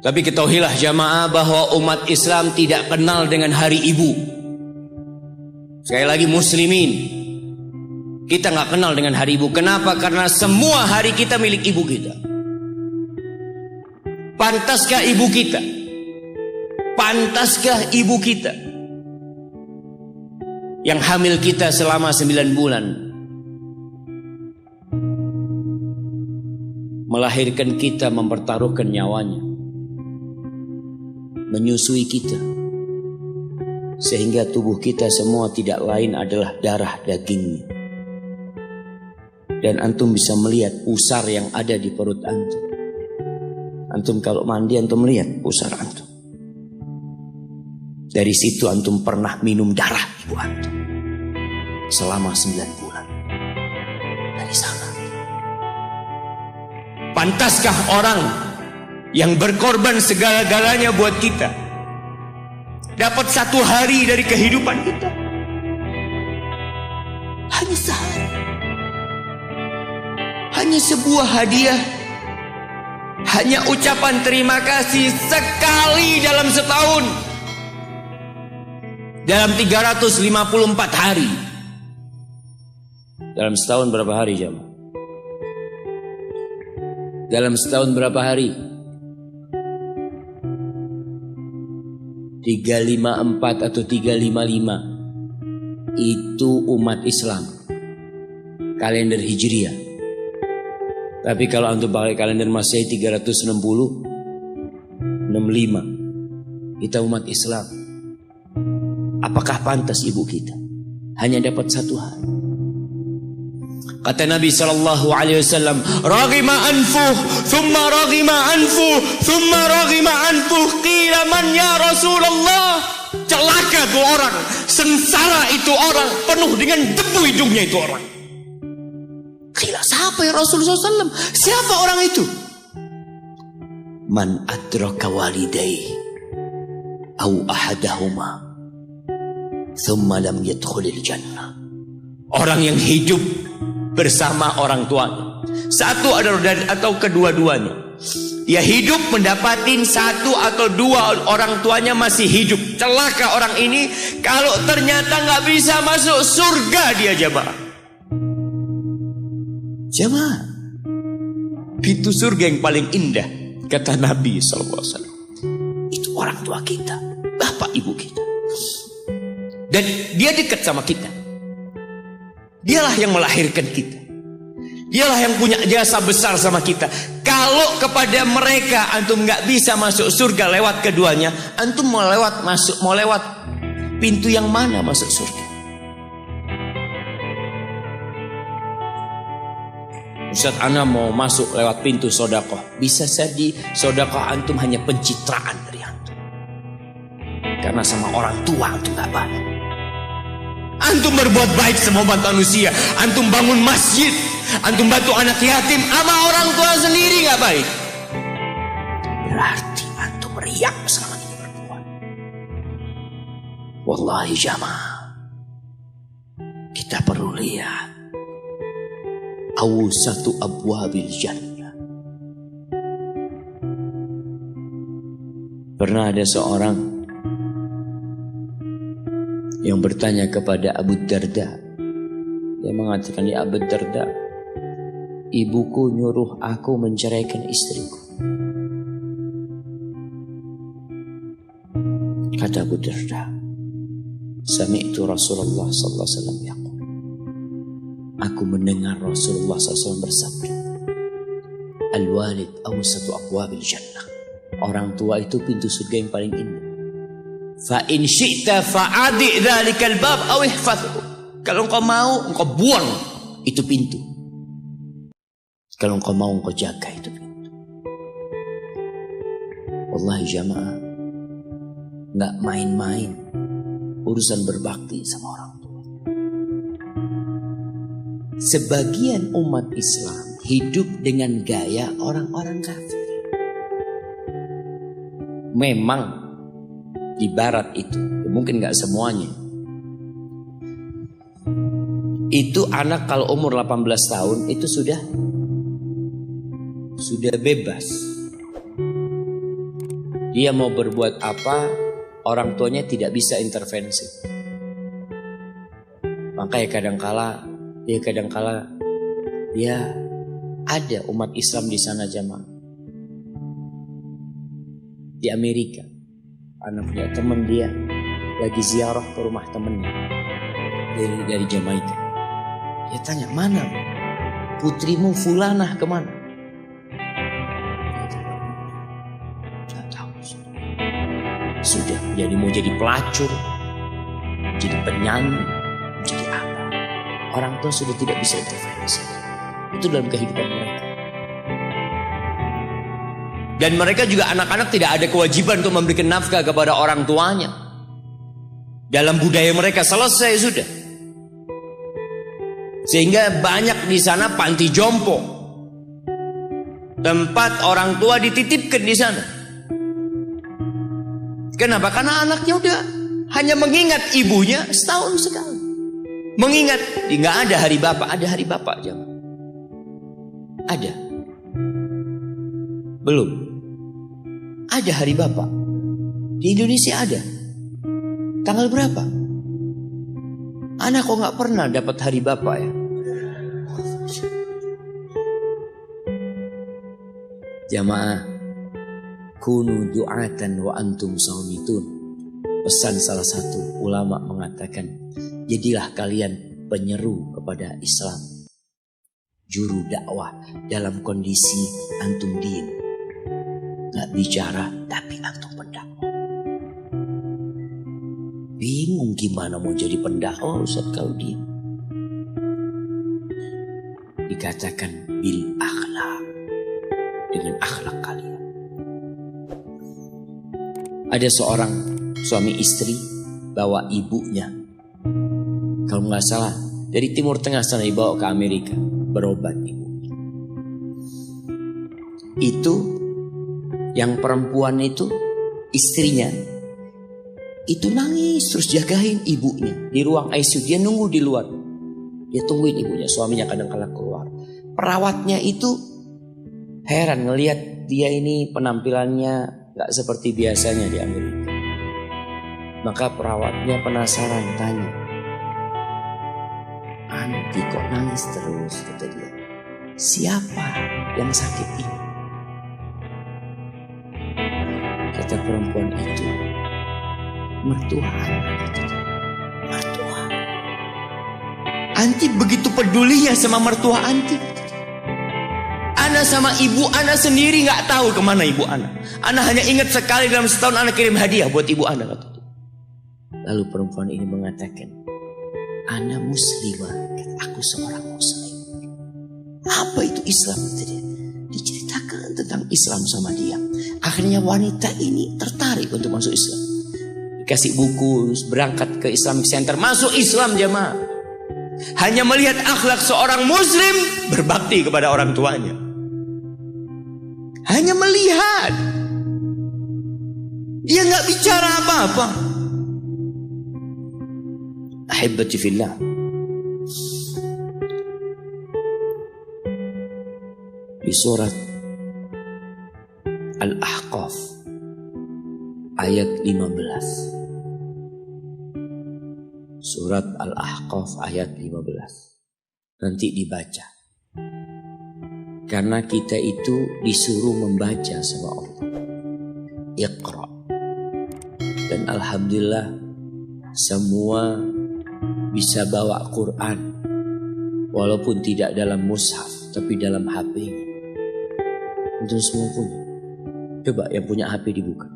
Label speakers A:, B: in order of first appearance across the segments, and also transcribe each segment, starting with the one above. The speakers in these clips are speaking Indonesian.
A: Tapi ketahuilah jamaah bahwa umat Islam tidak kenal dengan hari ibu. Sekali lagi muslimin, kita nggak kenal dengan hari ibu. Kenapa? Karena semua hari kita milik ibu kita. Pantaskah ibu kita? Pantaskah ibu kita yang hamil kita selama 9 bulan, melahirkan kita, mempertaruhkan nyawanya, menyusui kita, sehingga tubuh kita semua tidak lain adalah darah dagingnya. Dan antum bisa melihat pusar yang ada di perut antum. Antum kalau mandi antum melihat pusar antum. Dari situ antum pernah minum darah ibu antum selama 9 bulan. Dari sana. Pantaskah orang yang berkorban segala-galanya buat kita dapat 1 hari dari kehidupan kita? Hanya sehari. Hanya sebuah hadiah. Hanya ucapan terima kasih sekali dalam setahun. Dalam 354 hari. Dalam setahun berapa hari jemaah? Dalam setahun berapa hari? 354 atau 355. Itu umat Islam. Kalender Hijriah. Tapi kalau antum pakai kalender Masehi 360, 65. Kita umat Islam. Apakah pantas ibu kita hanya dapat 1 hari? Kata Nabi SAW, "Raghima anfuh, thumma raghima anfuh, thumma raghima anfuh, qila man ya Rasulullah." Celaka itu orang, sengsara itu orang, penuh dengan debu hidungnya itu orang. Qila, siapa ya Rasulullah SAW? Siapa orang itu? Man adraka walidayhi aw ahadahuma thumma lam yadkhulil jannah. Orang yang hidup bersama orang tuanya, satu atau kedua-duanya. Dia hidup mendapatin 1 atau 2 orang tuanya masih hidup. Celaka orang ini kalau ternyata nggak bisa masuk surga dia jemaah. Jemaah, pintu surga yang paling indah kata Nabi SAW itu orang tua kita, bapak ibu kita. Dan dia dekat sama kita. Dialah yang melahirkan kita. Dialah yang punya jasa besar sama kita. Kalau kepada mereka antum nggak bisa masuk surga lewat keduanya, antum mau lewat pintu yang mana masuk surga? Ustaz, ana mau masuk lewat pintu sodakoh. Bisa jadi sodakoh antum hanya pencitraan dari antum. Karena sama orang tua antum gak baik. Antum berbuat baik sama umat manusia. Antum bangun masjid. Antum bantu anak yatim. Sama orang tua sendiri gak baik. Berarti antum riak selama ini berbuat. Wallahi jamaah, kita perlu lihat awsatu abwabil jannah. Pernah ada seorang yang bertanya kepada Abu Darda. Dia mengatakan, "Ya Abu Darda, ibuku nyuruh aku menceraikan istriku." Kata Abu Darda, "Sami'tu Rasulullah sallallahu alaihi wasallam yaqul." Aku mendengar Rasulullah SAW bersabda, "Al-walid awsatu abwabil jannah." Orang tua itu pintu surga yang paling indah. Fa in syi'ta fa'adi dzalikal bab aw ihfazhu. Kalau engkau mau, engkau buang itu pintu. Kalau engkau mau, engkau jaga itu pintu. Wallahi jamaah, enggak main-main urusan berbakti sama orang tua. Sebagian umat Islam hidup dengan gaya orang-orang kafir. Memang di barat itu, mungkin gak semuanya, itu anak kalau umur 18 tahun itu sudah bebas. Dia mau berbuat apa, orang tuanya tidak bisa intervensi. Makanya kadangkala dia ada umat Islam di sana jamaah. Di Amerika, anaknya teman dia lagi ziarah ke rumah temannya dari Jamaika. Dia tanya, mana putrimu Fulanah kemana? Tidak tahu. Sudah mau jadi pelacur, jadi penyanyi, jadi apa? Orang tua sudah tidak bisa intervensi. Itu dalam kehidupan mereka. Dan mereka juga anak-anak tidak ada kewajiban untuk memberikan nafkah kepada orang tuanya. Dalam budaya mereka selesai sudah. Sehingga banyak di sana panti jompo. Tempat orang tua dititipkan di sana. Kenapa? Karena anaknya udah hanya mengingat ibunya setahun sekali. Mengingat, nggak ada hari bapak, ada hari bapak jangan. Ada. Belum. Ada hari bapak. Di Indonesia ada. Tanggal berapa? Anak kok nggak pernah dapat hari bapak ya? Jamaah, kunu du'atan wa antum saumitun. Pesan salah satu ulama mengatakan, jadilah kalian penyeru kepada Islam, juru dakwah dalam kondisi antum diem, nggak bicara tapi antum pendakwah. Bingung gimana mau jadi pendakwah Ustaz kalau diem. Dikatakan bil akhlak, dengan akhlak kalian. Ada seorang suami istri bawa ibunya, kalau nggak salah dari Timur Tengah sana, dibawa ke Amerika berobat ibunya. Itu yang perempuan itu istrinya itu nangis terus jagain ibunya di ruang ICU. Dia nunggu di luar, dia tungguin ibunya. Suaminya kadang-kadang keluar. Perawatnya itu heran ngelihat dia ini penampilannya gak seperti biasanya di Amerika. Maka perawatnya penasaran, tanya, "Anti kok nangis terus?" kata dia. "Siapa yang sakit ini?" Kata perempuan itu, "Mertua anak." Mertua. Anti begitu pedulinya sama mertua anti. Ana sama ibu ana sendiri nggak tahu kemana ibu ana. Ana hanya ingat sekali dalam setahun ana kirim hadiah buat ibu ana. Lalu perempuan ini mengatakan, "Ana muslimah, aku seorang muslim." Apa itu Islam? Diceritakan tentang Islam sama dia. Akhirnya wanita ini tertarik untuk masuk Islam. Dikasih buku, berangkat ke Islamic Center, masuk Islam jamaah. Hanya melihat akhlak seorang muslim berbakti kepada orang tuanya. Hanya melihat. Dia nggak bicara apa-apa. Ahibati fillah. Di surat Al-Ahqaf ayat 15. Surat Al-Ahqaf ayat 15. Nanti dibaca. Karena kita itu disuruh membaca sama Allah. Iqra. Dan alhamdulillah semua bisa bawa Quran. Walaupun tidak dalam mushaf, tapi dalam HP-nya. Itu semua punya. Coba yang punya HP dibuka.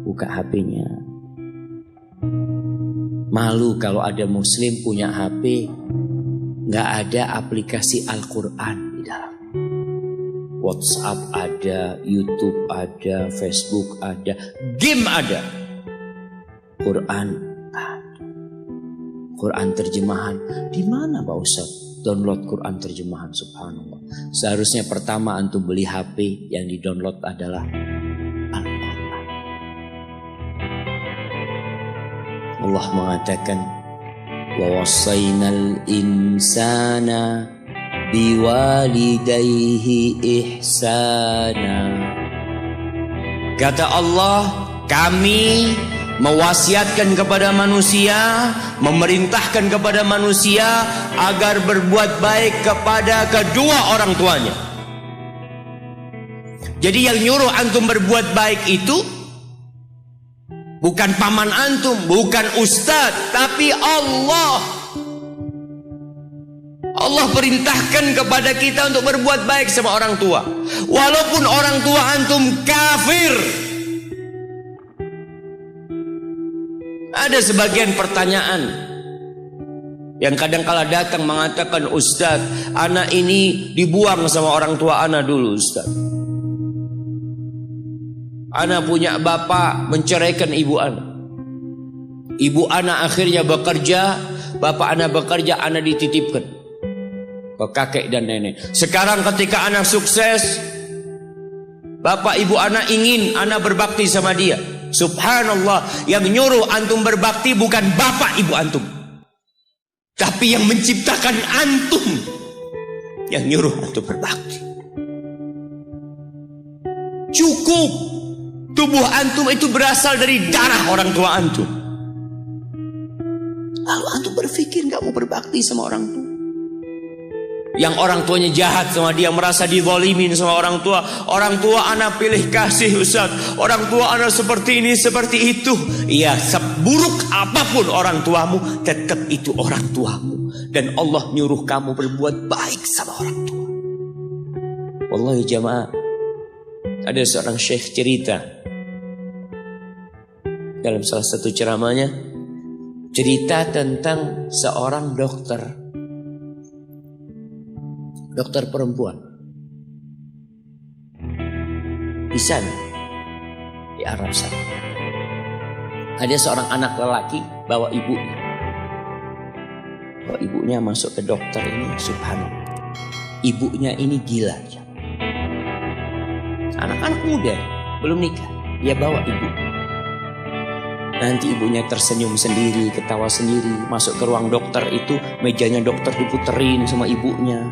A: Buka HP-nya. Malu kalau ada muslim punya HP nggak ada aplikasi Al-Quran di dalam. WhatsApp ada, YouTube ada, Facebook ada, game ada, Quran ada. Quran terjemahan di mana Pak Ustaz? Download Quran terjemahan, subhanallah. Seharusnya pertama antum beli HP yang di download adalah Al-Quran. Allah mengatakan, wa wassaynal insana biwalidayhi ihsana. Kata Allah, kami mewasiatkan kepada manusia, memerintahkan kepada manusia agar berbuat baik kepada kedua orang tuanya. Jadi yang nyuruh antum berbuat baik itu bukan paman antum, bukan ustadz, tapi Allah. Allah perintahkan kepada kita untuk berbuat baik sama orang tua, walaupun orang tua antum kafir. Ada sebagian pertanyaan yang kadang kala datang mengatakan, Ustadz, anak ini dibuang sama orang tua anak dulu, Ustadz. Anak punya bapak menceraikan ibu anak. Ibu anak akhirnya bekerja, bapak anak bekerja, anak dititipkan ke kakek dan nenek. Sekarang ketika anak sukses, bapak ibu anak ingin anak berbakti sama dia. Subhanallah, yang nyuruh antum berbakti bukan bapak ibu antum, tapi yang menciptakan antum yang nyuruh antum berbakti. Cukup tubuh antum itu berasal dari darah orang tua antum. Lalu antum berpikir gak mau berbakti sama orang tua. Yang orang tuanya jahat sama dia, merasa dizalimin sama orang tua. Orang tua anak pilih kasih, Ustaz. Orang tua anak seperti ini, seperti itu. Iya, seburuk apapun orang tuamu, tetap itu orang tuamu. Dan Allah nyuruh kamu berbuat baik sama orang tua. Wallahi jamaah, ada seorang syekh cerita dalam salah satu ceramahnya, cerita tentang seorang dokter perempuan di sana, di Arab sana. Ada seorang anak lelaki bawa ibunya masuk ke dokter ini. Subhanallah, ibunya ini gila. Anak-anak muda belum nikah, dia bawa ibu. Nanti ibunya tersenyum sendiri, ketawa sendiri. Masuk ke ruang dokter itu, mejanya dokter diputerin sama ibunya.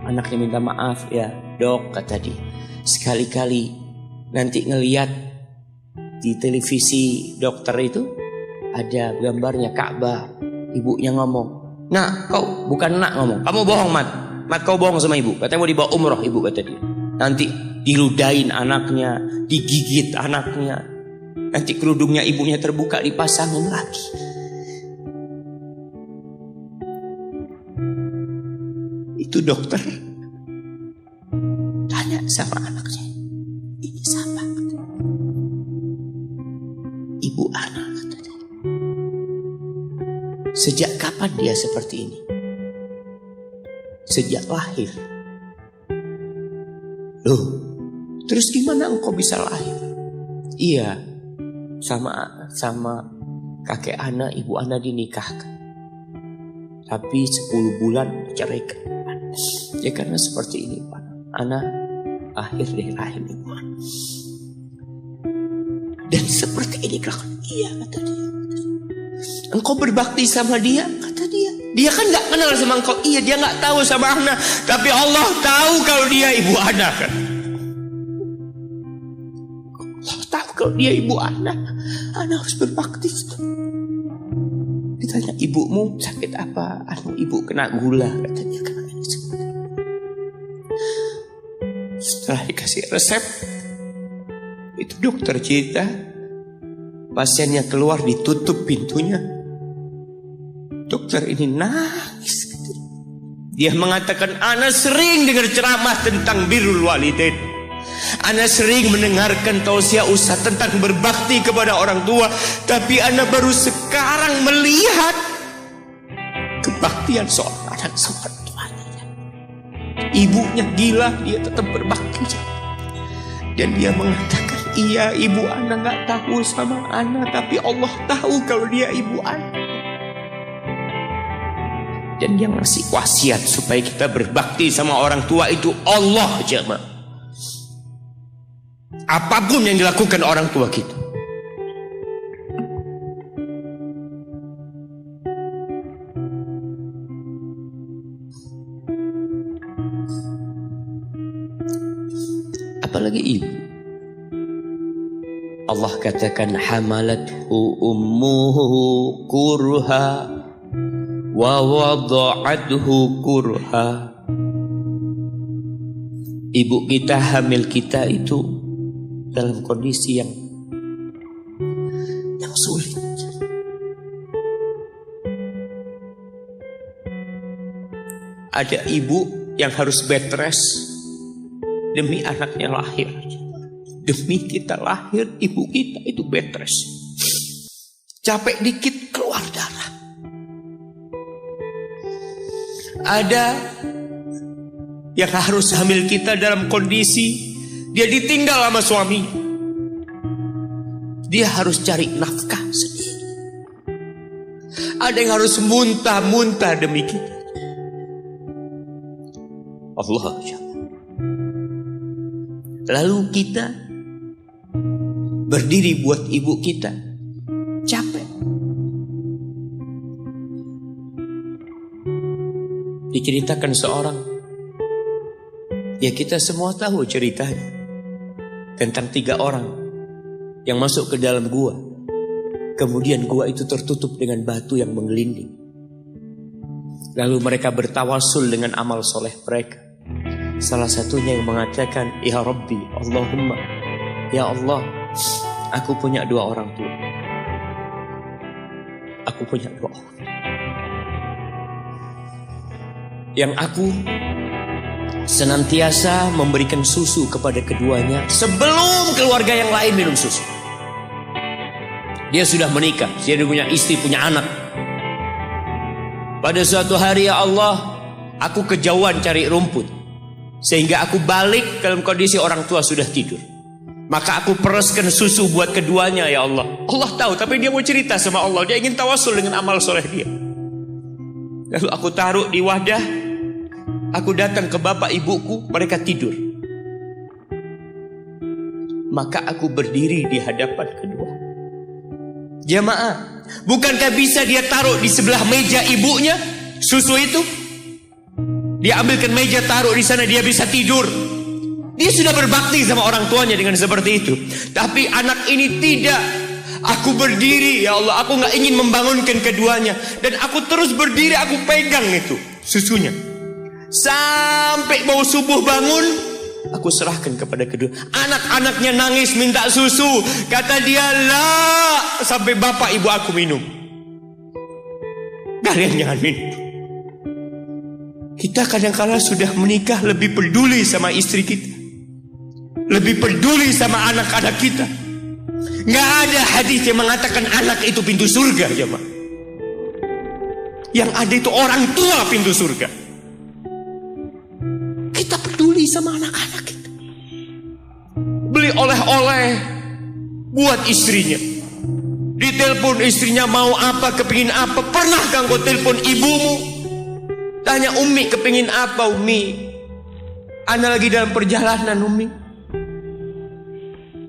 A: Anaknya minta maaf, ya dok, kata dia, sekali-kali nanti ngeliat di televisi dokter itu ada gambarnya Ka'bah. Ibunya ngomong, nak, kau bukan nak ngomong, kamu bohong mat kau bohong sama ibu. Katanya mau dibawa umroh ibu, kata dia. Nanti diludahin anaknya, digigit anaknya, nanti kerudungnya ibunya terbuka, dipasangin lagi. Itu dokter tanya sama anaknya, ini siapa? Ibu anak, katanya. Sejak kapan dia seperti ini? Sejak lahir. Loh, terus gimana engkau bisa lahir? Iya, sama kakek anak, ibu anak dinikahkan, tapi 10 bulan diceraikan. Ya karena seperti ini Pak, anak lahir dari rahim ibu anak. Dan seperti ini kelakuan. Iya, kata dia. Engkau berbakti sama dia, kata dia. Dia kan gak kenal sama engkau. Iya, dia gak tahu sama anak, tapi Allah tahu kalau dia ibu anak kan. Allah tahu kalau dia ibu anak harus berbakti. Ditanya, ibumu sakit apa? Ibu kena gula, katanya. Setelah dikasih resep, itu dokter cerita, pasiennya keluar, ditutup pintunya. Dokter ini nangis. Dia mengatakan, ana sering dengar ceramah tentang birrul walidain. Ana sering mendengarkan tausiah ustaz tentang berbakti kepada orang tua, tapi ana baru sekarang melihat kebaktian seorang anak sama orang tuanya. Ibunya gila, dia tetap berbakti. Dan dia mengatakan, iya, ibu anak gak tahu sama anak, tapi Allah tahu kalau dia ibu anak. Dan yang ngasih wasiat supaya kita berbakti sama orang tua itu Allah, jemaah. Apapun yang dilakukan orang tua kita, apalagi ibu. Allah katakan hamalathu ummuhu kurha wa wada'athu kurha. Ibu kita, hamil kita itu dalam kondisi yang sulit. Ada ibu yang harus bed rest demi anaknya lahir. Demi kita lahir, ibu kita itu bed rest. Capek dikit keluar darah. Ada yang harus hamil kita dalam kondisi dia ditinggal sama suami. Dia harus cari nafkah sendiri. Ada yang harus muntah-muntah demi kita. Allah. Lalu kita berdiri buat ibu kita. Capek. Diceritakan seorang, ya kita semua tahu ceritanya, tentang 3 orang yang masuk ke dalam gua. Kemudian gua itu tertutup dengan batu yang menggelinding. Lalu mereka bertawasul dengan amal soleh mereka. Salah satunya yang mengatakan, Ya Rabbi, Allahumma, Ya Allah, aku punya 2 orang tua. Aku punya 2 orang. Yang aku senantiasa memberikan susu kepada keduanya sebelum keluarga yang lain minum susu. Dia sudah menikah, dia punya istri, punya anak. Pada suatu hari, ya Allah, aku kejauhan cari rumput, sehingga aku balik dalam kondisi orang tua sudah tidur. Maka aku pereskan susu buat keduanya, ya Allah. Allah tahu, tapi dia mau cerita sama Allah. Dia ingin tawasul dengan amal soleh dia. Lalu aku taruh di wadah. Aku datang ke bapak ibuku, mereka tidur. Maka aku berdiri di hadapan kedua. Jamaah, bukankah bisa dia taruh di sebelah meja ibunya susu itu? Dia ambilkan meja, taruh di sana, dia bisa tidur. Dia sudah berbakti sama orang tuanya dengan seperti itu. Tapi anak ini tidak. Aku berdiri, ya Allah, aku gak ingin membangunkan keduanya. Dan aku terus berdiri, aku pegang itu susunya. Sampai mau subuh bangun, aku serahkan kepada kedua. Anak-anaknya nangis minta susu. Kata dia, lah, sampai bapak ibu aku minum. Kalian jangan minum. Kita kadang-kala sudah menikah lebih peduli sama istri kita, lebih peduli sama anak-anak kita. Nggak ada hadis yang mengatakan anak itu pintu surga, jemaah. Yang ada itu orang tua pintu surga. Kita peduli sama anak-anak kita. Beli oleh-oleh buat istrinya. Ditelepon istrinya mau apa, kepingin apa. Pernah kan kau telepon ibumu? Tanya, Umi kepingin apa, Umi? Ana lagi dalam perjalanan, Umi.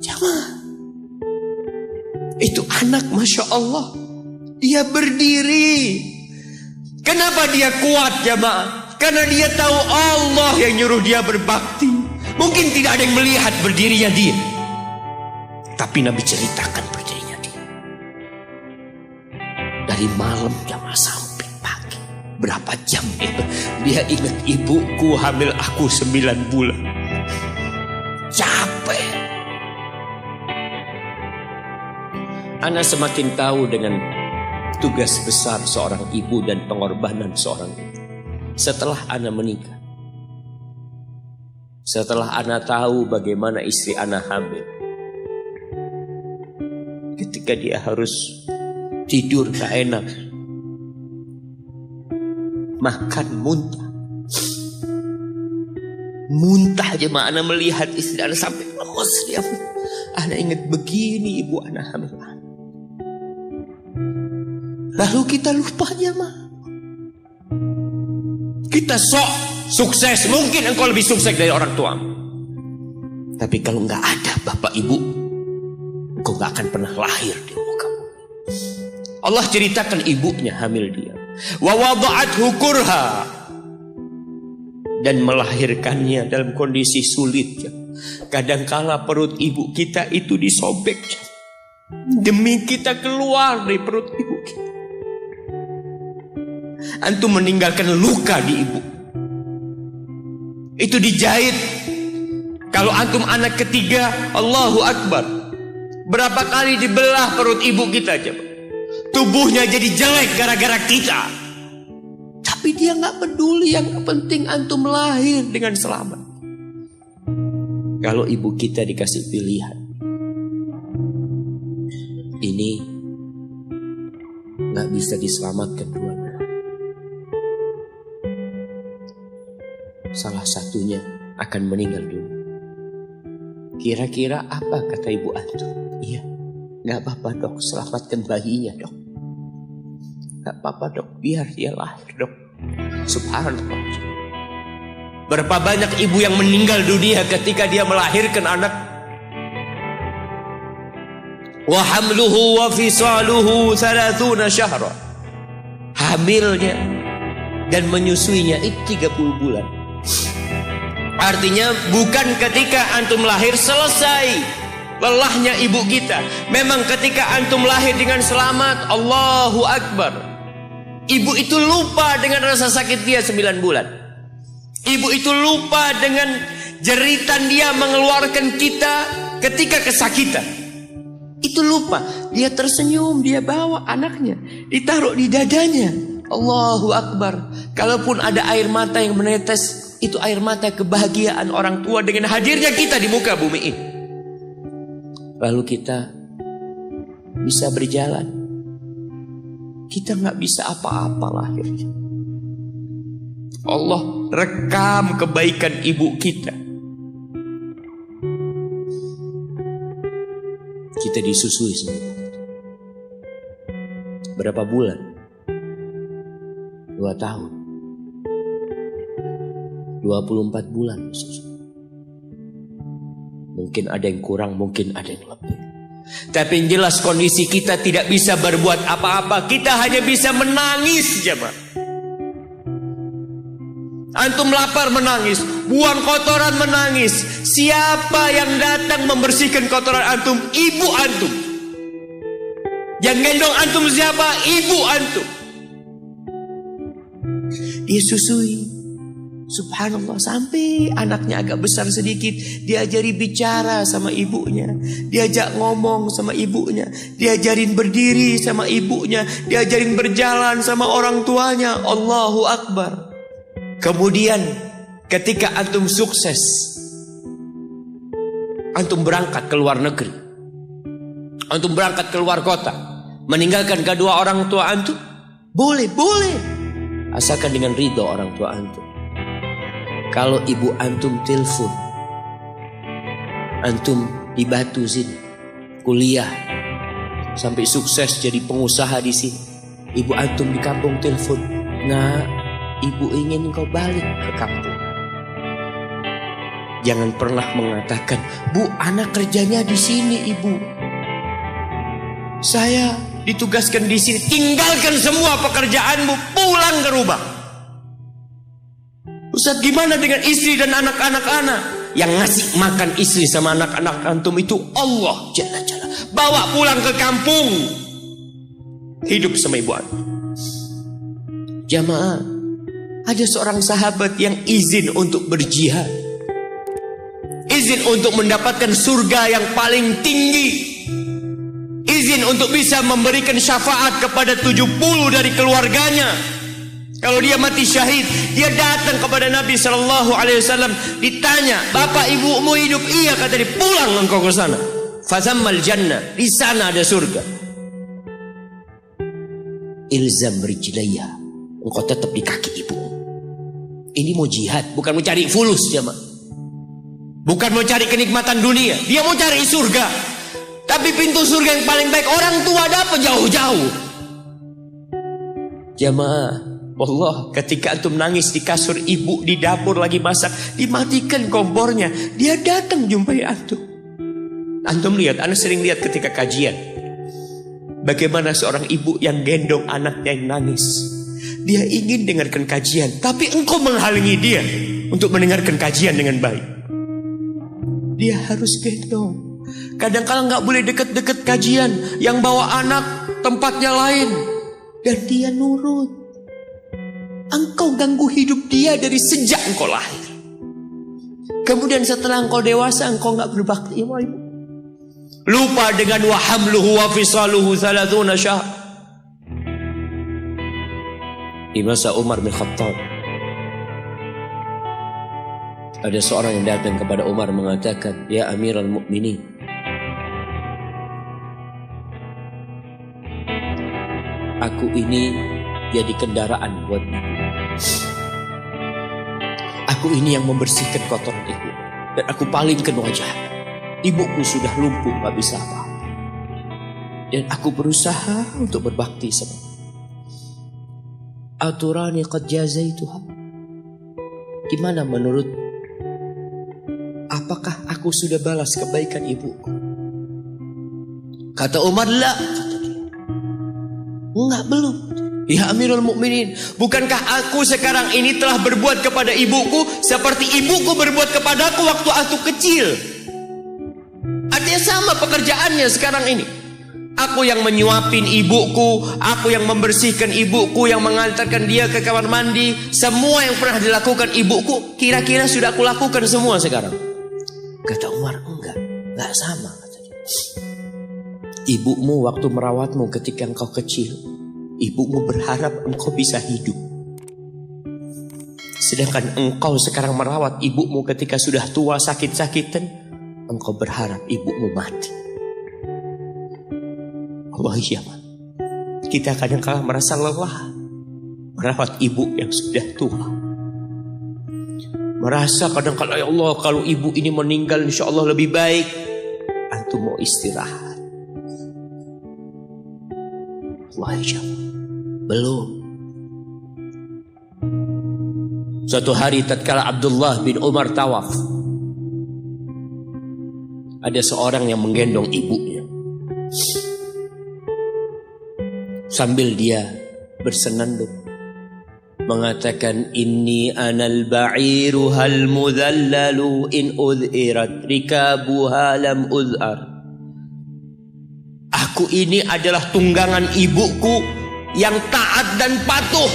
A: Jamaah, itu anak, Masya Allah, dia berdiri. Kenapa dia kuat, jamaah? Karena dia tahu Allah yang nyuruh dia berbakti. Mungkin tidak ada yang melihat berdirinya dia, tapi Nabi ceritakan berdirinya dia. Dari malam jamaah sampai pagi, berapa jam itu? Dia ingat, ibuku hamil aku 9 bulan. Capek. Ana semakin tahu dengan tugas besar seorang ibu dan pengorbanan seorang ibu setelah Ana menikah. Setelah Ana tahu bagaimana istri Ana hamil, ketika dia harus tidur gak enak, makan muntah aja, Ana melihat istri Ana sampai lemas dia. Ana ingat, begini ibu Ana hamil. Lalu kita lupa, jemaah. Kita sok sukses. Mungkin engkau lebih sukses dari orang tua. Tapi kalau nggak ada bapak ibu, engkau nggak akan pernah lahir di muka bumi. Allah ceritakan ibunya hamil dia. Wa wada'athu kurha, dan melahirkannya dalam kondisi sulit. Kadangkala perut ibu kita itu disobek.
B: demi kita keluar dari perut ibu kita. Antum meninggalkan luka di ibu. Itu dijahit. Kalau antum anak ketiga, Allahu Akbar, berapa kali dibelah perut ibu kita coba. Tubuhnya jadi jelek gara-gara kita. Tapi dia gak peduli, yang penting antum lahir dengan selamat. Kalau ibu kita dikasih pilihan, ini gak bisa diselamatkan dua-duanya, salah satunya akan meninggal dulu. Kira-kira apa kata ibu antum? Iya, gak apa-apa dok, selamatkan bayinya dok. Gak apa-apa dok, biar dia lahir dok. Subhanallah. Berapa banyak ibu yang meninggal dunia ketika dia melahirkan anak. Wa hamluhu wa fisaluhu 30 syahra. Hamilnya dan menyusuinya itu 30 bulan. Artinya bukan ketika antum lahir selesai lelahnya ibu kita. Memang ketika antum lahir dengan selamat, Allahu Akbar, ibu itu lupa dengan rasa sakit dia 9 bulan. Ibu itu lupa dengan jeritan dia mengeluarkan kita ketika kesakitan. Itu lupa. Dia tersenyum, dia bawa anaknya, ditaruh di dadanya. Allahu Akbar. Kalaupun ada air mata yang menetes, itu air mata kebahagiaan orang tua dengan hadirnya kita di muka bumi ini. Lalu kita bisa berjalan. Kita gak bisa apa-apa lahirnya. Allah rekam kebaikan ibu kita. Kita disusui semua. Berapa bulan? 2 tahun. 24 bulan disusui. Mungkin ada yang kurang, mungkin ada yang lebih. Tapi yang jelas kondisi kita tidak bisa berbuat apa-apa. Kita hanya bisa menangis, jemaah. Antum lapar menangis, buang kotoran menangis. Siapa yang datang membersihkan kotoran antum? Ibu antum. Yang gendong antum siapa? Ibu antum. Dia susui. Subhanallah, sampai anaknya agak besar sedikit, diajari bicara sama ibunya, diajak ngomong sama ibunya, diajarin berdiri sama ibunya, diajarin berjalan sama orang tuanya. Allahu Akbar. Kemudian ketika antum sukses, antum berangkat ke luar negeri, antum berangkat ke luar kota, meninggalkan kedua orang tua antum, boleh, asalkan dengan ridho orang tua antum. Kalau ibu antum telepon, antum di Batu sini, kuliah, sampai sukses jadi pengusaha di sini, ibu antum di kampung telepon, nah, ibu ingin kau balik ke kampung. Jangan pernah mengatakan, Bu, anak kerjanya di sini, ibu. Saya ditugaskan di sini. Tinggalkan semua pekerjaanmu, pulang ke rumah. Ustaz, gimana dengan istri dan anak-anak anak? Yang ngasih makan istri sama anak-anak antum itu Allah Jalla Jalla. Bawa pulang ke kampung. Hidup sama ibu antum. Jamaah, ada seorang sahabat yang izin untuk berjihad, izin untuk mendapatkan surga yang paling tinggi, izin untuk bisa memberikan syafaat kepada 70 dari keluarganya. Kalau dia mati syahid, dia datang kepada Nabi SAW, ditanya, bapak ibumu hidup? Iya, kata dia. Pulang engkau ke sana. Fazammal jannah, di sana ada surga. Ilzam rijlaiha, engkau tetap di kaki ibu. Ini mau jihad, bukan mau cari fulus, jemaah. Bukan mau cari kenikmatan dunia, dia mau cari surga. Tapi pintu surga yang paling baik orang tua dapat jauh-jauh. Jemaah, Allah, ketika antum nangis di kasur ibu, di dapur lagi masak, dimatikan kompornya, dia datang jumpai antum. Antum lihat, anda sering lihat ketika kajian, bagaimana seorang ibu yang gendong anaknya yang nangis. Dia ingin dengarkan kajian, tapi engkau menghalangi dia untuk mendengarkan kajian dengan baik. Dia harus gendong. Kadang-kadang nggak boleh deket-deket kajian. Yang bawa anak tempatnya lain. Dan dia nurut. Engkau ganggu hidup dia dari sejak engkau lahir. Kemudian setelah engkau dewasa, engkau nggak berbakti sama ibu. Lupa dengan wa hamluhu wa fisaluhu 30 syahr. Di masa Umar bin Khattab, ada seorang yang datang kepada Umar mengatakan, "Ya Amirul Mukminin, aku ini jadi kendaraan buat ibu. Aku ini yang membersihkan kotoran ibu. Dan aku palingkan wajah. Ibuku sudah lumpuh, gak bisa apa-apa. Dan aku berusaha untuk berbakti sama ibu. Aturani qad jazaituha. Gimana menurut? Apakah aku sudah balas kebaikan ibuku?" Kata Umar, "La." Kata dia, "Enggak, belum. Ya Amirul Mukminin, bukankah aku sekarang ini telah berbuat kepada ibuku seperti ibuku berbuat kepadaku waktu aku kecil?" Artinya sama pekerjaannya sekarang ini. Aku yang menyuapin ibuku, aku yang membersihkan ibuku, yang mengantarkan dia ke kamar mandi. Semua yang pernah dilakukan ibuku, kira-kira sudah aku lakukan semua sekarang. Kata Umar, enggak sama. Kata dia. Ibumu waktu merawatmu ketika engkau kecil, ibumu berharap engkau bisa hidup. Sedangkan engkau sekarang merawat ibumu ketika sudah tua sakit-sakitan, engkau berharap ibumu mati. Allah, iya, kita kadang-kadang merasa lelah merawat ibu yang sudah tua. Merasa kadang-kadang, ya Allah, kalau ibu ini meninggal insya Allah lebih baik. Antum mau istirahat. Allah, iya, belum. Suatu hari tatkala Abdullah bin Umar tawaf, ada seorang yang menggendong ibunya. Sambil dia bersenandung mengatakan, "Inni anal ba'iru hal mudhallalu in udhirat rikabuha lam udhar." Aku ini adalah tunggangan ibuku yang taat dan patuh.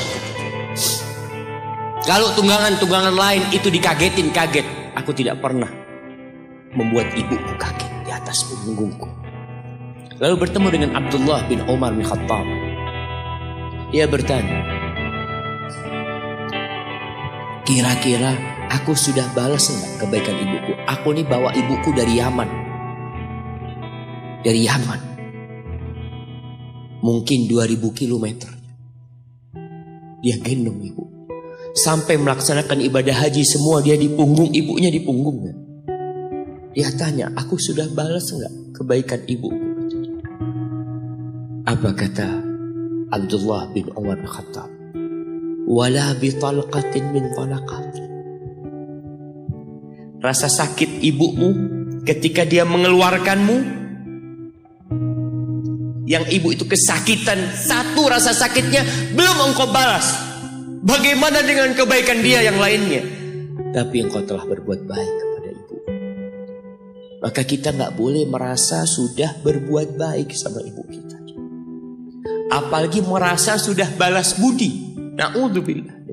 B: Kalau tunggangan-tunggangan lain itu dikagetin, kaget. Aku tidak pernah membuat ibuku kaget di atas punggungku. Lalu bertemu dengan Abdullah bin Umar bin Khattab. Ia bertanya, "Kira-kira aku sudah balas enggak kebaikan ibuku? Aku ini bawa ibuku dari Yaman. Dari Yaman. Mungkin 2000 kilometer. Dia gendong ibu. Sampai melaksanakan ibadah haji semua dia di punggung, ibunya di punggungnya. Dia tanya, aku sudah balas enggak kebaikan ibuku?" Apa kata Abdullah bin Umar bin Khattab? "Wala bi talqatin min talaqat." Rasa sakit ibumu ketika dia mengeluarkanmu, yang ibu itu kesakitan, satu rasa sakitnya belum engkau balas. Bagaimana dengan kebaikan dia yang lainnya? Tapi engkau telah berbuat baik kepada ibu. Maka kita gak boleh merasa sudah berbuat baik sama ibu kita. Apalagi merasa sudah balas budi. Na'udzubillah.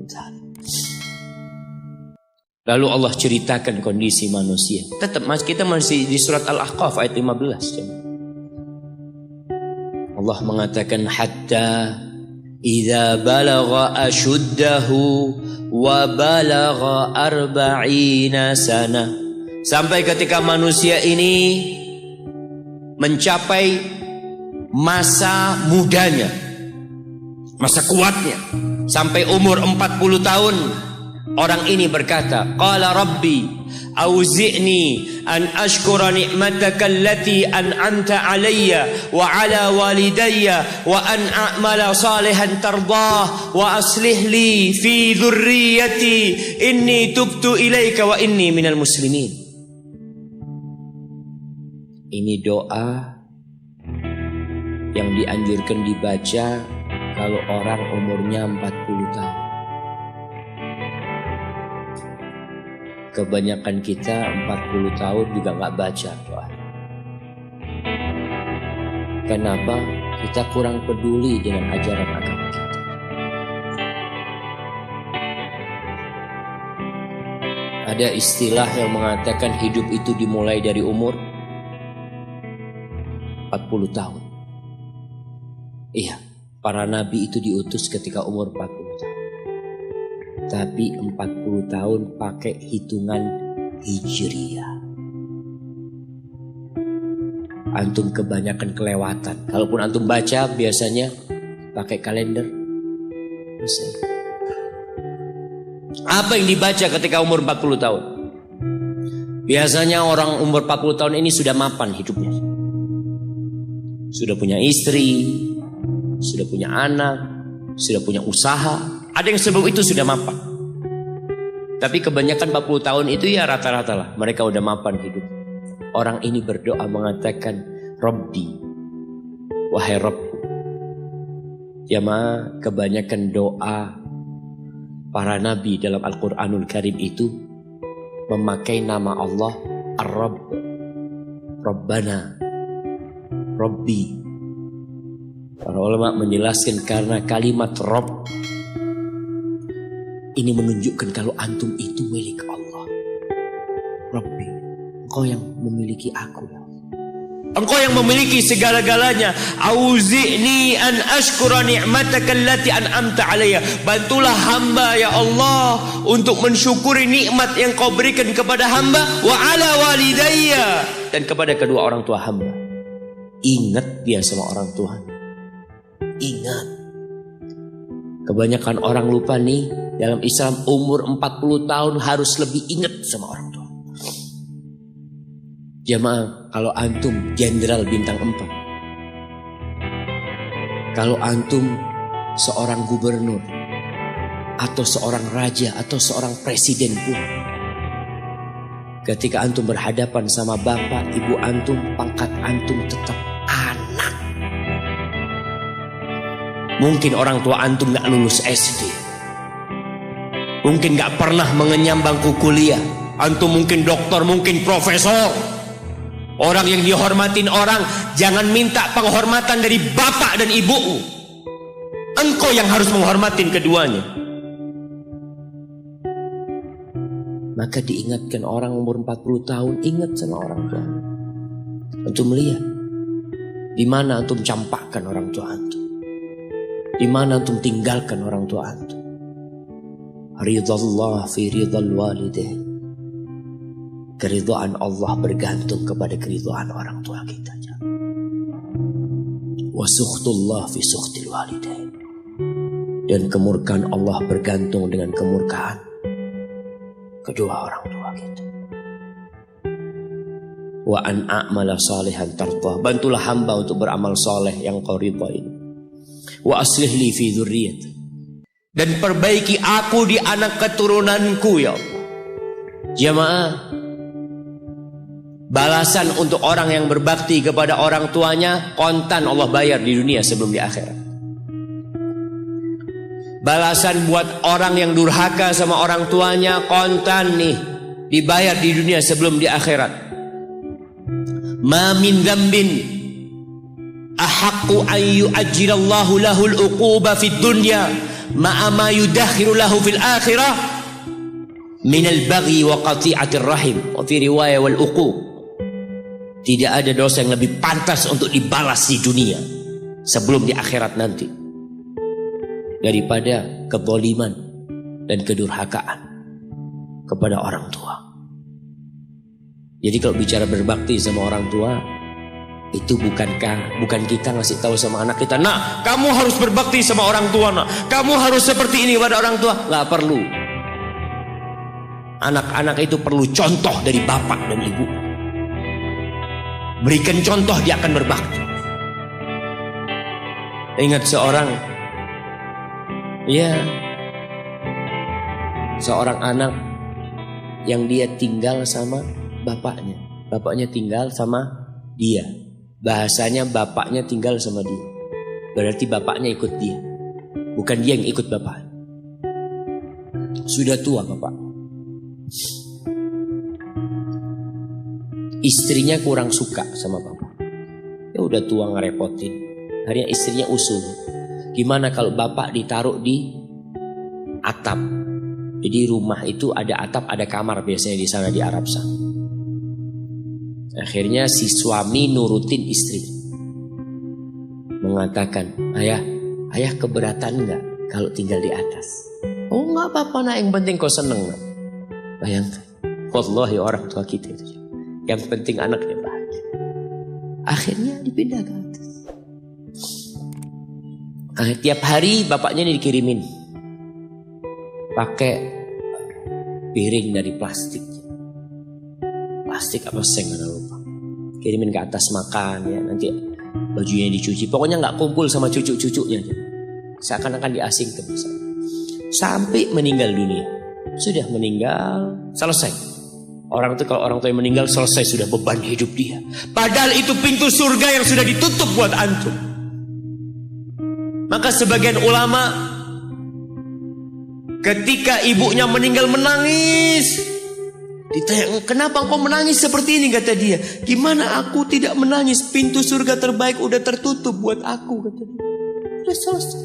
B: Lalu Allah ceritakan kondisi manusia. Tetap kita masih di surat Al-Ahqaf ayat 15. Allah mengatakan, hatta idza balagha ashuddahu wa balagha 40 sana. Sampai ketika manusia ini mencapai masa mudanya, masa kuatnya, sampai umur 40 tahun, orang ini berkata, qala rabbi auzi'ni an ashkura ni'mataka allati an'amta alayya wa ala walidayya wa an a'mala salihan tardah wa aslih li fi dhurriyyati inni tubtu ilaika wa inni minal muslimin. Ini doa yang dianjurkan dibaca kalau orang umurnya 40 tahun. Kebanyakan kita 40 tahun juga gak baca doa.
A: Kenapa kita kurang peduli dengan ajaran agama kita? Ada istilah yang mengatakan hidup itu dimulai dari umur 40 tahun. Iya, para nabi itu diutus ketika umur 40 tahun. Tapi 40 tahun pakai hitungan Hijriyah. Antum kebanyakan kelewatan. Kalaupun antum baca biasanya pakai kalender Masehi. Apa yang dibaca ketika umur 40 tahun? Biasanya orang umur 40 tahun ini sudah mapan hidupnya. Sudah punya istri, sudah punya anak, sudah punya usaha. Ada yang sebelum itu sudah mapan. Tapi kebanyakan 40 tahun itu ya rata-rata lah. Mereka udah mapan hidup. Orang ini berdoa mengatakan, Rabbi, wahai Rabbku. Jamaah, kebanyakan doa para nabi dalam Al-Quranul Karim itu memakai nama Allah Ar-Rabb, Rabbana, Rabbi. Para ulama menjelaskan karena kalimat Rabb ini menunjukkan kalau antum itu milik Allah. Rabbi, engkau yang memiliki aku ya. Engkau yang memiliki segala-galanya. Auzi'ni an ashkura ni'mataka allati an'amta alayya. Bantulah hamba ya Allah untuk mensyukuri nikmat yang kau berikan kepada hamba wa ala walidayya, dan kepada kedua orang tua hamba. Ingat dia sama orang tua. Ingat. Kebanyakan orang lupa nih, dalam Islam umur 40 tahun harus lebih ingat sama orang tua. Jamaah, kalau antum jenderal bintang 4, kalau antum seorang gubernur atau seorang raja atau seorang presiden pun, ketika antum berhadapan sama bapak ibu antum, pangkat antum tetap anak. Mungkin orang tua antum gak lulus SD, mungkin gak pernah mengenyam bangku kuliah. Antum mungkin dokter, mungkin profesor, orang yang dihormatin orang. Jangan minta penghormatan dari bapak dan ibumu. Engkau yang harus menghormatin keduanya. Maka diingatkan orang umur 40 tahun, ingat sama orang tua. Antum lihat di mana antum campakkan orang tua antum, di mana antum tinggalkan orang tua antum. Ridallah fi ridal walidain. Keridhaan Allah bergantung kepada keridhaan orang tua kita. Wa sukhtullah fi sukhtil walidain. Dan kemurkaan Allah bergantung dengan kemurkaan kedua orang tua kita. Wa an a'mala salihan tardah. Bantulah hamba untuk beramal saleh yang kau ridhain. Wa aslih li fi dzurriyyati. Dan perbaiki aku di anak keturunanku ya Allah. Jamaah, balasan untuk orang yang berbakti kepada orang tuanya kontan Allah bayar di dunia sebelum di akhirat. Balasan buat orang yang durhaka sama orang tuanya kontan nih, dibayar di dunia sebelum di akhirat. Ma min dzambin ahaqqu an yu'ajjilallahu lahul uquba fid dunya ma'a ma yudakhiru lahu fil akhirah minal baghi wa qati'atir rahim wa fi riwayah wal uquq. Tidak ada dosa yang lebih pantas untuk dibalas di dunia sebelum di akhirat nanti daripada kezaliman dan kedurhakaan kepada orang tua. Jadi kalau bicara berbakti sama orang tua, itu bukan kita ngasih tahu sama anak kita, nah kamu harus berbakti sama orang tua, nah kamu harus seperti ini pada orang tua. Nggak perlu. Anak-anak itu perlu contoh dari bapak dan ibu. Berikan contoh, dia akan berbakti. Ingat seorang anak yang dia tinggal sama bapaknya. Bapaknya tinggal sama dia. Bahasanya bapaknya tinggal sama dia. Berarti bapaknya ikut dia, bukan dia yang ikut bapak. Sudah tua bapak. Istrinya kurang suka sama bapak. Ya udah, udah tua ngerepotin. Akhirnya istrinya usul, gimana kalau bapak ditaruh di atap? Jadi rumah itu ada atap, ada kamar biasanya di sana di Arab sana. Akhirnya si suami nurutin istri, mengatakan, ayah keberatan nggak kalau tinggal di atas? Oh nggak apa-apa nak, yang penting kau seneng. Bayangkan, wallahi orang tua kita itu, yang penting anaknya bahagia. Akhirnya dipindah ke atas. Tiap hari bapaknya ini dikirimin pakai piring dari plastik apa seng nggak lupa, kirimin ke atas makan ya, nanti bajunya dicuci, pokoknya nggak kumpul sama cucu-cucunya, seakan-akan diasingkan sampai meninggal dunia. Sudah meninggal, selesai. Orang itu kalau orang tua yang meninggal selesai, sudah beban hidup dia. Padahal itu pintu surga yang sudah ditutup buat antum. Maka sebagian ulama ketika ibunya meninggal menangis. Ditanya, kenapa engkau menangis seperti ini? Kata dia, gimana aku tidak menangis? Pintu surga terbaik udah tertutup buat aku, kata dia. Udah selesai.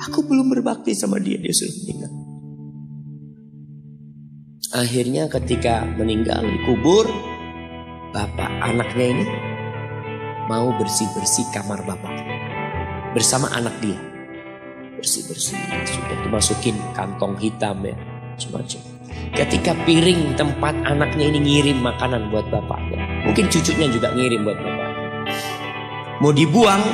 A: Aku belum berbakti sama dia, dia sudah meninggal. Akhirnya ketika meninggal dikubur, bapak anaknya ini mau bersih-bersih kamar bapak bersama anak dia. Bersih-bersih, sudah dimasukin kantong hitam ya, macam-macam. Ketika piring tempat anaknya ini ngirim makanan buat bapaknya, mungkin cucunya juga ngirim buat bapaknya, mau dibuang,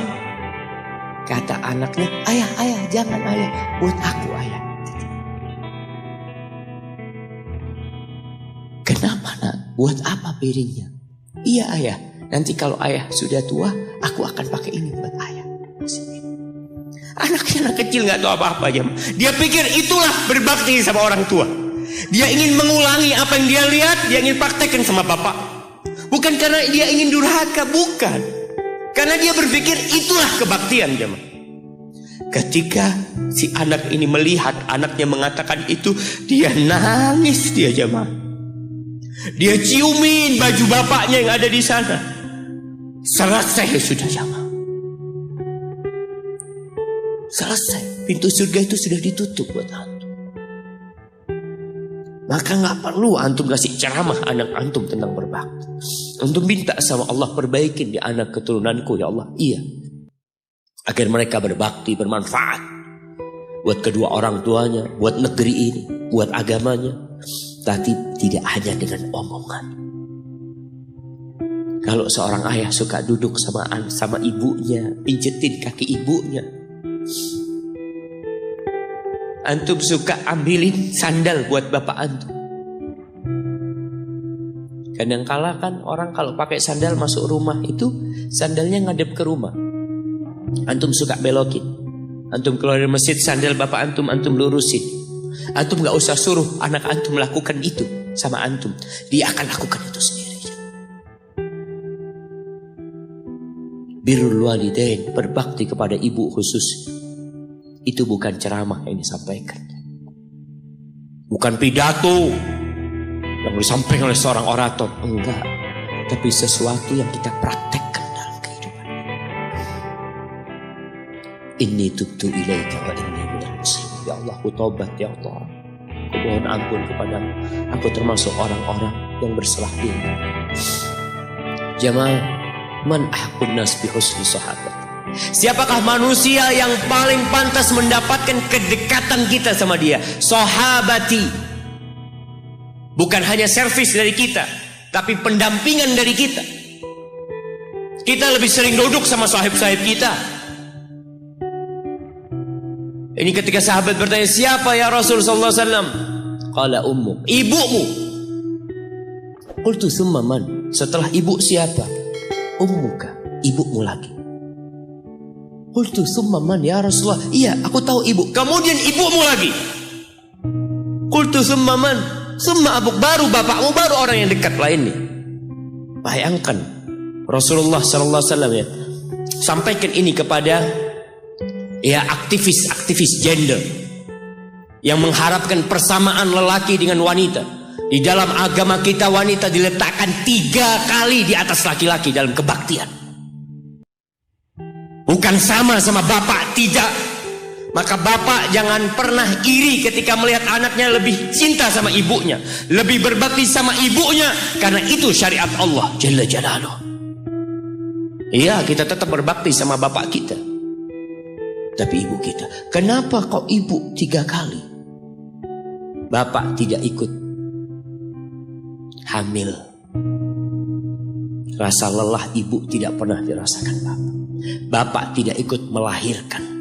A: kata anaknya, ayah jangan ayah, buat aku ayah. Kenapa nak? Buat apa piringnya? Iya ayah, nanti kalau ayah sudah tua, aku akan pakai ini buat ayah. Anaknya anak kecil nggak tahu apa-apa aja. Dia pikir itulah berbakti sama orang tua. Dia ingin mengulangi apa yang dia lihat, dia ingin praktekkan sama bapak. Bukan karena dia ingin durhaka, bukan. Karena dia berpikir itulah kebaktian jemaah. Ketika si anak ini melihat anaknya mengatakan itu, dia nangis dia jemaah. Dia ciumin baju bapaknya yang ada di sana. Selesai sudah jemaah. Selesai, pintu surga itu sudah ditutup buat antum. Maka gak perlu antum kasih ceramah anak antum tentang berbakti. Antum minta sama Allah, perbaikin di anak keturunanku ya Allah. Iya, agar mereka berbakti, bermanfaat buat kedua orang tuanya, buat negeri ini, buat agamanya. Tapi tidak hanya dengan omongan. Kalau seorang ayah suka duduk sama ibunya, pijetin kaki ibunya, antum suka ambilin sandal buat bapak antum. Kadangkala kan orang kalau pakai sandal masuk rumah itu sandalnya ngadep ke rumah. Antum suka belokin. Antum keluar dari masjid, sandal bapak antum lurusin. Antum gak usah suruh anak antum lakukan itu sama antum. Dia akan lakukan itu sendiri. Birrul walidain, berbakti kepada ibu khusus. Itu bukan ceramah yang disampaikan. Bukan pidato yang disampaikan oleh seorang orator. Enggak. Tapi sesuatu yang kita praktekkan dalam kehidupan. Inni tubtu ilaika wa inni minal muslimin. Ya Allah, aku taubat ya Allah. Aku mohon ampun kepadamu. Aku termasuk orang-orang yang bersalah diri. Jamaah, man ahqun nas bi husni sahabat. Siapakah manusia yang paling pantas mendapatkan kedekatan kita sama dia? Sahabati. Bukan hanya servis dari kita, tapi pendampingan dari kita. Kita lebih sering duduk sama sahib-sahib kita. Ini ketika sahabat bertanya, siapa ya Rasul sallallahu alaihi wasallam? Qala ummuk, ibumu. Qultu tsumma man? Setelah ibu siapa? Ummuka, ibumu lagi. Qultu tsumma man ya Rasulullah? Iya, aku tahu ibu. Kemudian ibumu lagi. Qultu tsumma man? Tsumma abuk, baru bapakmu, baru orang yang dekat lainnya. Bayangkan Rasulullah sallallahu alaihi wasallam ya, sampaikan ini kepada ya aktivis gender yang mengharapkan persamaan lelaki dengan wanita. Di dalam agama kita wanita diletakkan 3 kali di atas laki-laki dalam kebaktian.
B: Bukan sama bapak, tidak. Maka bapak jangan pernah iri ketika melihat anaknya lebih cinta sama ibunya, lebih berbakti sama ibunya, karena itu syariat Allah Jalla Jalaluh. Iya, kita tetap berbakti sama bapak kita, tapi ibu kita, kenapa kok ibu 3 kali? Bapak tidak ikut hamil. Rasa lelah ibu tidak pernah dirasakan bapak. Bapak tidak ikut melahirkan.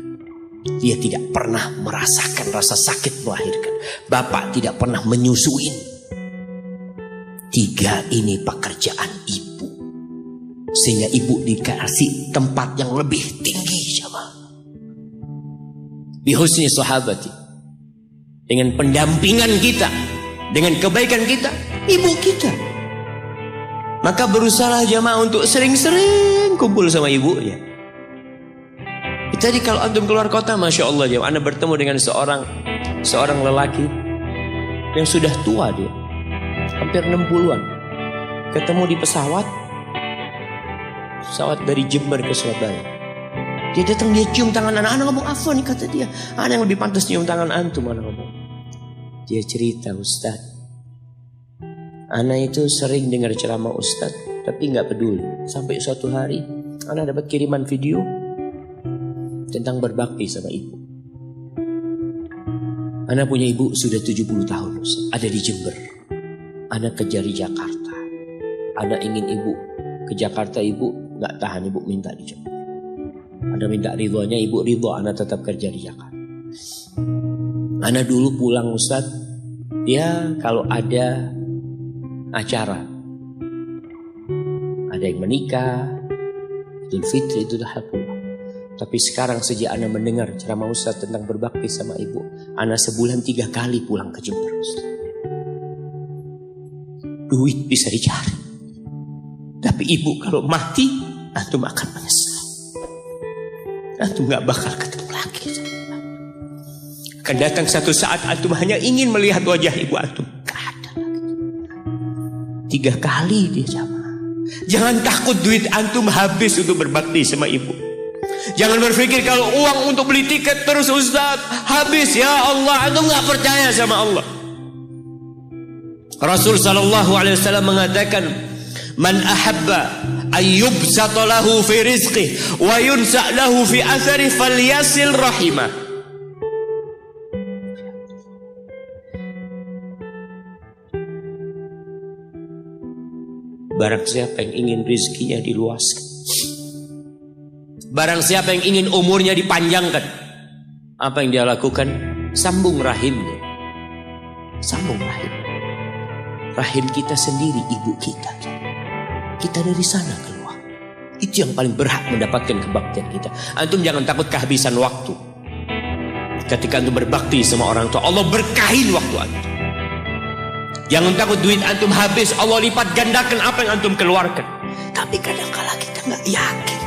B: Dia tidak pernah merasakan rasa sakit melahirkan. Bapak tidak pernah menyusuin. 3 ini pekerjaan ibu, sehingga ibu dikasih tempat yang lebih tinggi. Jamaah, bihusni sahabati, dengan pendampingan kita, dengan kebaikan kita, ibu kita. Maka berusaha jamaah untuk sering-sering kumpul sama ibunya. Tadi kalau antum keluar kota, masya Allah, jamaah, anda bertemu dengan seorang lelaki yang sudah tua, dia hampir 60-an, ketemu di pesawat dari Jember ke Surabaya. Dia datang, dia cium tangan anak ngomong, apa nih, kata dia, anak yang lebih pantas cium tangan antum, anak ngomong. Dia cerita, Ustaz, anak itu sering dengar ceramah Ustaz, tapi nggak peduli. Sampai suatu hari anak dapat kiriman video tentang berbakti sama ibu. Anak punya ibu sudah 70 tahun, Ustaz, ada di Jember. Anak kejar di Jakarta. Anak ingin ibu ke Jakarta, ibu nggak tahan, ibu minta di Jember. Anak minta ridhonya, ibu ridho, anak tetap kerja di Jakarta. Anak dulu pulang, Ustaz, ya kalau ada acara, ada yang menikah, Idul Fitri, itu dah pulang. Tapi sekarang sejak anak mendengar ceramah Ustaz tentang berbakti sama ibu, anak sebulan 3 kali pulang ke Jember, Ustaz. Duit bisa dicari, tapi ibu kalau mati, antum akan menyesal. Antum gak bakal ketemu lagi. Akan datang satu saat antum hanya ingin melihat wajah ibu antum, gak ada lagi. 3 kali dia jamaah. Jangan takut duit antum habis untuk berbakti sama ibu. Jangan berpikir kalau uang untuk beli tiket terus Ustaz habis, ya Allah, antum nggak percaya sama Allah. Rasul sallallahu alaihi wasallam mengatakan, man ahabba ayyubsata lahu fi rizqihi wa yunsa lahu fi athari falyasil rahimah. Barang siapa yang ingin rizkinya diluaskan, barang siapa yang ingin umurnya dipanjangkan, apa yang dia lakukan? Sambung rahimnya. Sambung rahim. Rahim kita sendiri, ibu kita. Kita dari sana keluar. Itu yang paling berhak mendapatkan kebaktian kita. Antum jangan takut kehabisan waktu. Ketika antum berbakti sama orang tua, Allah berkahin waktu antum. Jangan takut duit antum habis, Allah lipat gandakan apa yang antum keluarkan. Tapi kadang-kala kita nggak yakin.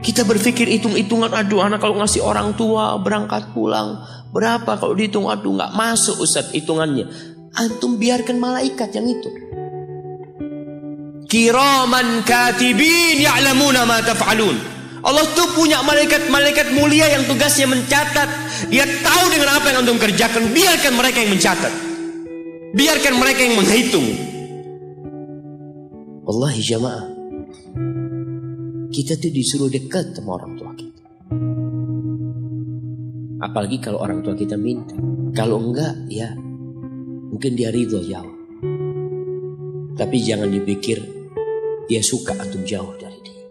B: Kita berpikir hitung-hitungan, aduh anak kalau ngasih orang tua berangkat pulang berapa, kalau dihitung aduh nggak masuk Ustaz hitungannya. Antum biarkan malaikat yang itu. Kiraman katibin ya'lamuna ma taf'alun. Allah tuh punya malaikat mulia yang tugasnya mencatat. Dia tahu dengan apa yang antum kerjakan. Biarkan mereka yang mencatat. Biarkan mereka yang menghitung. Wallahi jamaah, kita tuh disuruh dekat sama orang tua kita. Apalagi kalau orang tua kita minta. Kalau enggak, ya mungkin dia ridho jauh. Tapi jangan dipikir dia suka antum jauh dari dia.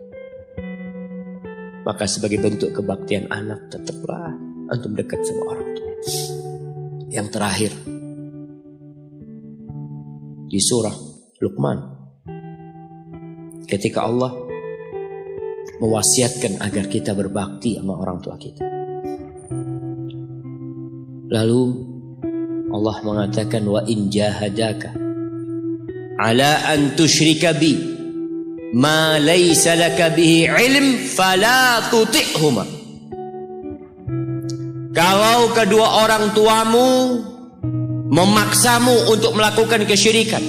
B: Maka sebagai bentuk kebaktian anak, tetaplah antum dekat sama orang tua. Yang terakhir, di surah Luqman, ketika Allah mewasiatkan agar kita berbakti sama orang tua kita, lalu Allah mengatakan, wa in jahadaka ala an tusyrika bi ma laysa laka bihi ilm fala tuti'huma. Kalau kedua orang tuamu memaksamu untuk melakukan kesyirikan,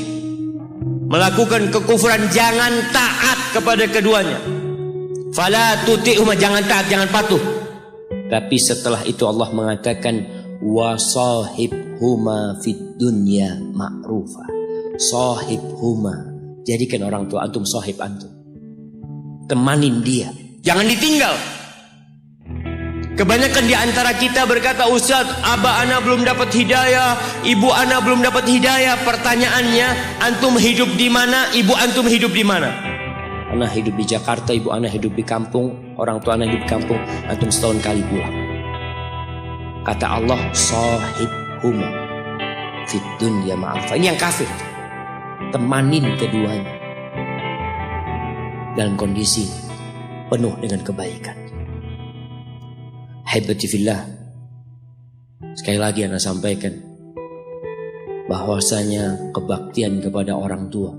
B: melakukan kekufuran, jangan taat kepada keduanya. Fala tuti'huma, jangan taat, jangan patuh.
A: Tapi setelah itu Allah mengatakan wasahibhuma fid dunya ma'rufa. Sahibhuma, jadikan orang tua antum sahib antum. Temanin dia,
B: Jangan ditinggal. Kebanyakan di antara kita berkata, Ustaz, abah ana belum dapat hidayah, ibu ana belum dapat hidayah. Pertanyaannya, antum hidup di mana, ibu antum hidup di mana?
A: Anak hidup di Jakarta, ibu anak hidup di kampung, orang tua anak hidup di kampung, antum setahun kali pulang. Kata Allah, sahibhuma fid dunya ma'rufa. Ini yang kafir. Temanin keduanya dalam kondisi penuh dengan kebaikan. Haibati fillah, sekali lagi anak sampaikan bahwasanya kebaktian kepada orang tua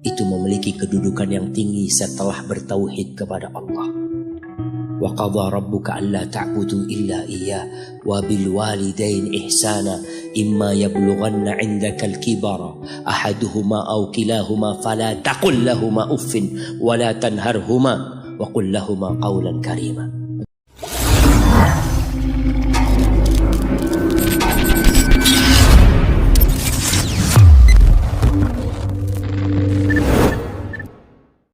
A: itu memiliki kedudukan yang tinggi setelah bertauhid kepada Allah. Wa qadha rabbuka alla ta'budu illa iyyah wa bil walidain ihsana imma yablughanna 'indaka al-kibara ahaduhuma aw kilahuma fala taqul lahumā uffin wa la tanharhumā wa qul lahumā qawlan karīmā.